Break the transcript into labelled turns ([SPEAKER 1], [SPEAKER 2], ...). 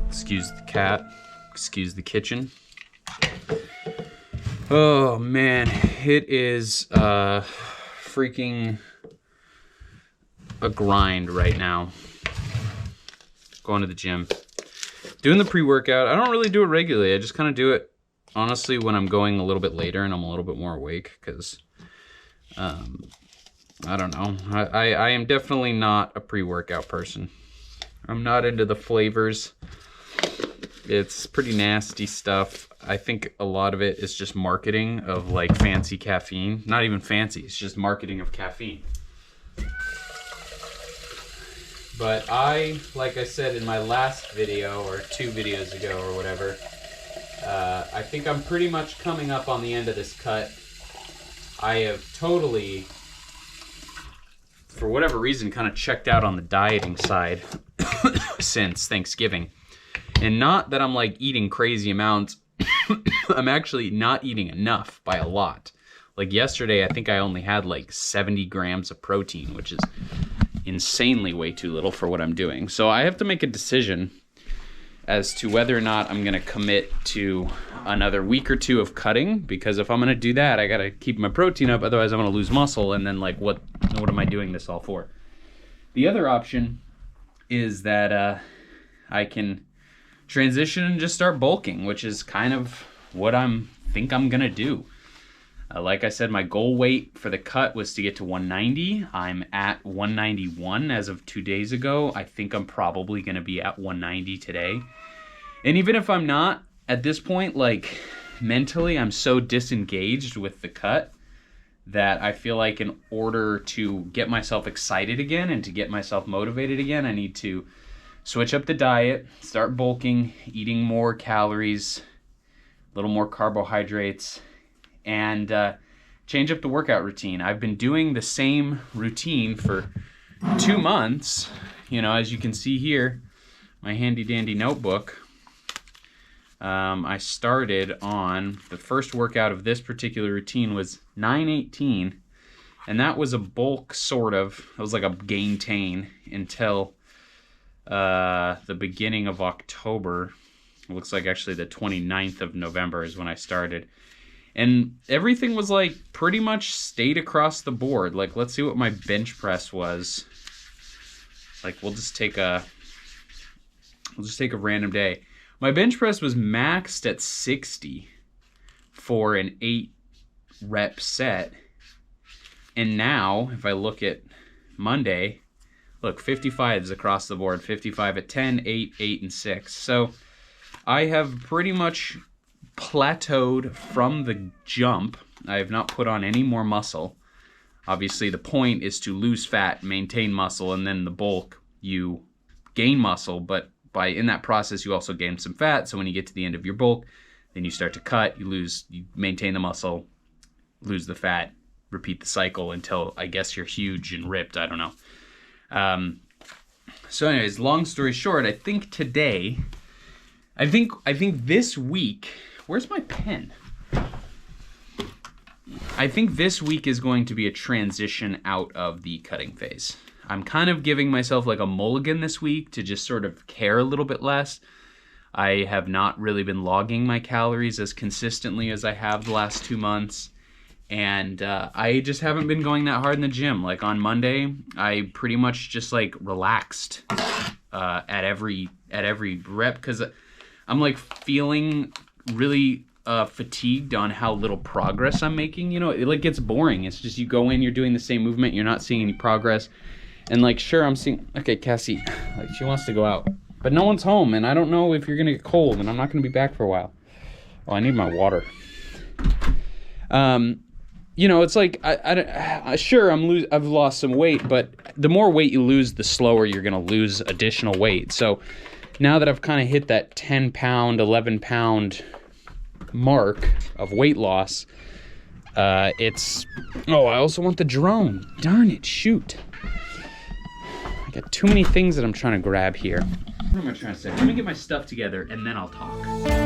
[SPEAKER 1] Excuse the cat, excuse the kitchen. Oh man, it is freaking a grind right now. Going to the gym, doing the pre-workout. I don't really do it regularly. I just kind of do it honestly when I'm going a little bit later and I'm a little bit more awake, because I don't know. I am definitely not a pre-workout person. I'm not into the flavors. It's pretty nasty stuff. I think a lot of it is just marketing of like fancy caffeine. Not even fancy, it's just marketing of caffeine. But like I said in my last video, or 2 videos ago or whatever, I think I'm pretty much coming up on the end of this cut. I have totally, for whatever reason, kind of checked out on the dieting side since Thanksgiving. And not that I'm like eating crazy amounts. I'm actually not eating enough by a lot. Like yesterday, I think I only had like 70 grams of protein, which is insanely way too little for what I'm doing. So I have to make a decision as to whether or not I'm gonna commit to another week or 2 of cutting, because if I'm gonna do that, I gotta keep my protein up, otherwise I'm gonna lose muscle, and then like what am I doing this all for? The other option is that I can transition and just start bulking, which is kind of what think I'm gonna do. Like I said, my goal weight for the cut was to get to 190. I'm at 191 as of 2 days ago. I think I'm probably gonna be at 190 today. And even if I'm not, at this point, like mentally, I'm so disengaged with the cut that I feel like in order to get myself excited again and to get myself motivated again, I need to switch up the diet, start bulking, eating more calories, a little more carbohydrates, and change up the workout routine. I've been doing the same routine for 2 months. You know, as you can see here, my handy dandy notebook. I started on, the first workout of this particular routine was 9/18, and that was a bulk sort of. It was like a gain-tain until the beginning of October. It looks like actually the 29th of November is when I started. And everything was like pretty much stayed across the board. Like, let's see what my bench press was. Like, we'll just take a random day. My bench press was maxed at 60 for an 8 rep set. And now, if I look at Monday, look, 55s across the board, 55 at 10, 8, 8, and 6. So I have pretty much plateaued from the jump. I have not put on any more muscle. Obviously, the point is to lose fat, maintain muscle, and then the bulk, you gain muscle, but in that process, you also gain some fat. So when you get to the end of your bulk, then you start to cut, you maintain the muscle, lose the fat, repeat the cycle until I guess you're huge and ripped. I don't know. So anyways, long story short, I think this week, where's my pen? I think this week is going to be a transition out of the cutting phase. I'm kind of giving myself like a mulligan this week to just sort of care a little bit less. I have not really been logging my calories as consistently as I have the last 2 months. And I just haven't been going that hard in the gym. Like on Monday, I pretty much just like relaxed at every rep, because I'm like feeling really fatigued on how little progress I'm making. You know, it like gets boring. It's just you go in, you're doing the same movement, you're not seeing any progress. And like, sure, I'm seeing, okay, Cassie, like she wants to go out, but no one's home, and I don't know if you're gonna get cold, and I'm not gonna be back for a while. Oh, I need my water. You know, it's like sure, I've lost some weight, but the more weight you lose, the slower you're gonna lose additional weight. So now that I've kind of hit that 10 pound, 11 pound mark of weight loss, I also want the drone. Darn it, shoot. I got too many things that I'm trying to grab here. What am I trying to say? Let me get my stuff together and then I'll talk.